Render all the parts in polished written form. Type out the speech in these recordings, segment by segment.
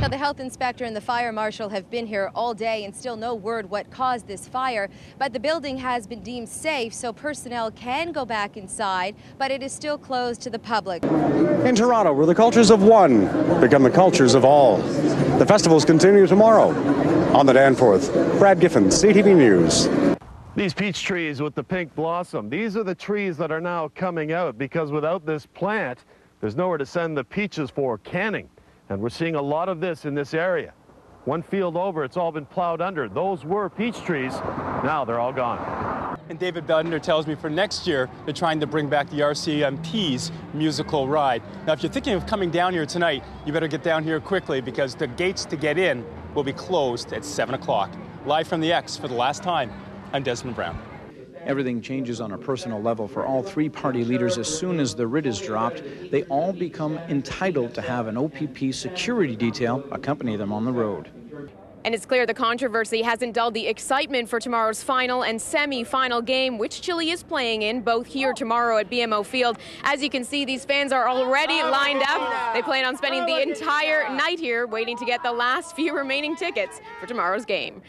Now, the health inspector and the fire marshal have been here all day and still no word what caused this fire. But the building has been deemed safe, so personnel can go back inside, but it is still closed to the public. In Toronto, where the cultures of one become the cultures of all. The festivals continue tomorrow. On the Danforth, Brad Giffen, CTV News. These peach trees with the pink blossom, these are the trees that are now coming out because without this plant, there's nowhere to send the peaches for canning. And we're seeing a lot of this in this area. One field over, it's all been plowed under. Those were peach trees. Now they're all gone. And David Bender tells me for next year, they're trying to bring back the RCMP's musical ride. Now, if you're thinking of coming down here tonight, you better get down here quickly because the gates to get in will be closed at 7 o'clock. Live from the X for the last time, I'm Desmond Brown. Everything changes on a personal level for all three party leaders. As soon as the writ is dropped, they all become entitled to have an OPP security detail accompany them on the road. And it's clear the controversy hasn't dulled the excitement for tomorrow's final and semi-final game, which Chile is playing in, both here tomorrow at BMO Field. As you can see, these fans are already lined up. They plan on spending the entire night here, waiting to get the last few remaining tickets for tomorrow's game.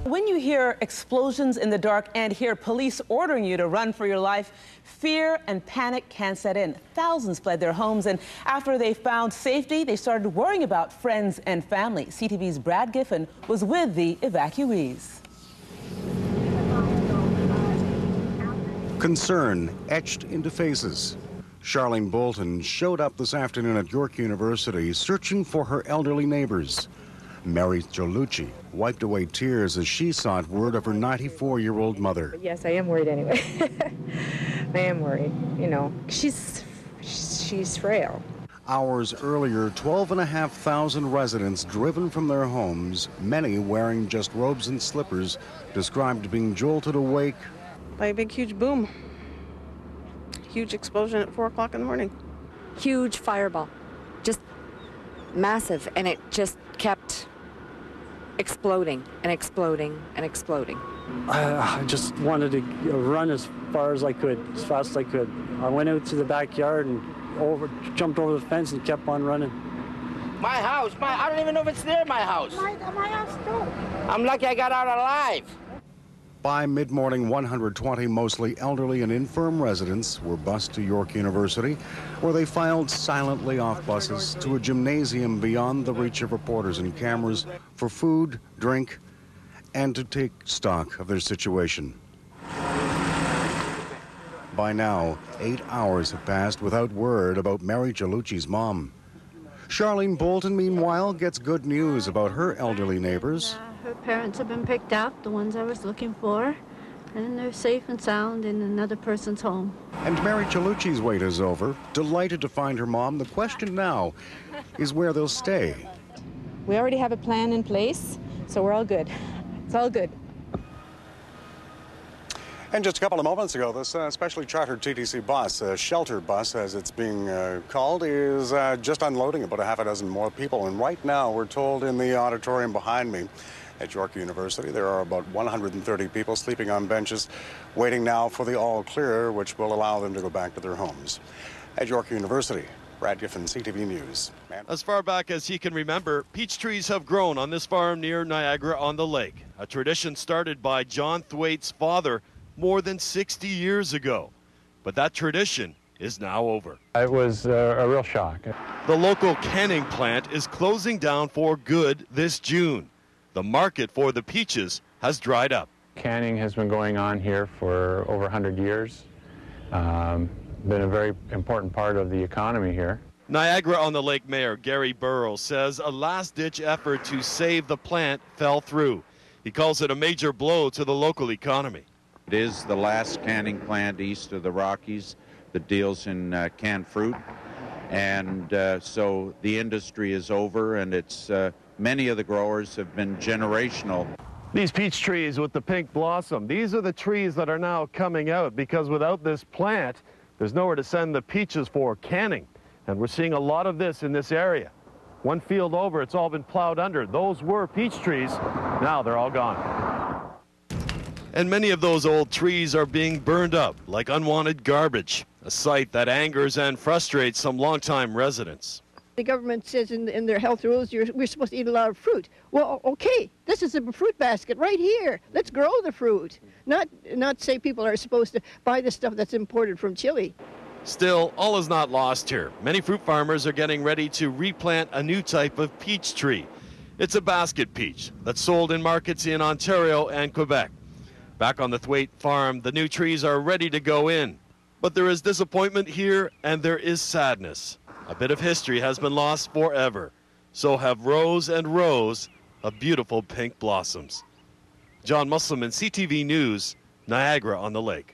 When you hear explosions in the dark and hear police ordering you to run for your life, fear and panic can set in. Thousands fled their homes, and after they found safety, they started worrying about friends and family. CTV's Brad Giffen was with the evacuees. Concern etched into faces. Charlene Bolton showed up this afternoon at York University searching for her elderly neighbors. Mary Jolucci wiped away tears as she sought word of her 94-year-old mother. Yes, I am worried anyway. I am worried. You know, she's frail. Hours earlier, 12,500 residents driven from their homes, many wearing just robes and slippers, described being jolted awake by a big, huge boom. Huge explosion at 4 o'clock in the morning. Huge fireball. Just massive, and it just kept exploding and exploding and exploding. I just wanted to run as far as I could, as fast as I could. I went out to the backyard and jumped over the fence and kept on running. My house, I don't even know if it's near my house. My house too. I'm lucky I got out alive. By mid-morning, 120 mostly elderly and infirm residents were bused to York University, where they filed silently off buses to a gymnasium beyond the reach of reporters and cameras for food, drink, and to take stock of their situation. By now, 8 hours have passed without word about Mary Jolucci's mom. Charlene Bolton, meanwhile, gets good news about her elderly neighbors. Her parents have been picked up, the ones I was looking for, and they're safe and sound in another person's home. And Mary Jolucci's wait is over. Delighted to find her mom. The question now is where they'll stay. We already have a plan in place, so we're all good. It's all good. And just a couple of moments ago, this specially chartered TTC bus, shelter bus as it's being called, is just unloading about a half a dozen more people. And right now, we're told in the auditorium behind me at York University, there are about 130 people sleeping on benches, waiting now for the all clear, which will allow them to go back to their homes. At York University, Brad Giffen, CTV News. As far back as he can remember, peach trees have grown on this farm near Niagara-on-the-Lake, a tradition started by John Thwaite's father more than 60 years ago. But that tradition is now over. It was a real shock. The local canning plant is closing down for good this June. The market for the peaches has dried up. Canning has been going on here for over 100 years. Been a very important part of the economy here. Niagara-on-the-Lake Mayor Gary Burrows says a last-ditch effort to save the plant fell through. He calls it a major blow to the local economy. It is the last canning plant east of the Rockies that deals in canned fruit. And so the industry is over, and it's many of the growers have been generational. These peach trees with the pink blossom, these are the trees that are now coming out because without this plant, there's nowhere to send the peaches for canning. And we're seeing a lot of this in this area. One field over, it's all been plowed under. Those were peach trees. Now they're all gone. And many of those old trees are being burned up like unwanted garbage, a sight that angers and frustrates some longtime residents. The government says in their health rules we're supposed to eat a lot of fruit. Well, okay, this is a fruit basket right here. Let's grow the fruit, not say people are supposed to buy the stuff that's imported from Chile. Still, all is not lost here. Many fruit farmers are getting ready to replant a new type of peach tree. It's a basket peach that's sold in markets in Ontario and Quebec. Back on the Thwaite farm, the new trees are ready to go in. But there is disappointment here and there is sadness. A bit of history has been lost forever. So have rows and rows of beautiful pink blossoms. John Musselman, CTV News, Niagara-on-the-Lake.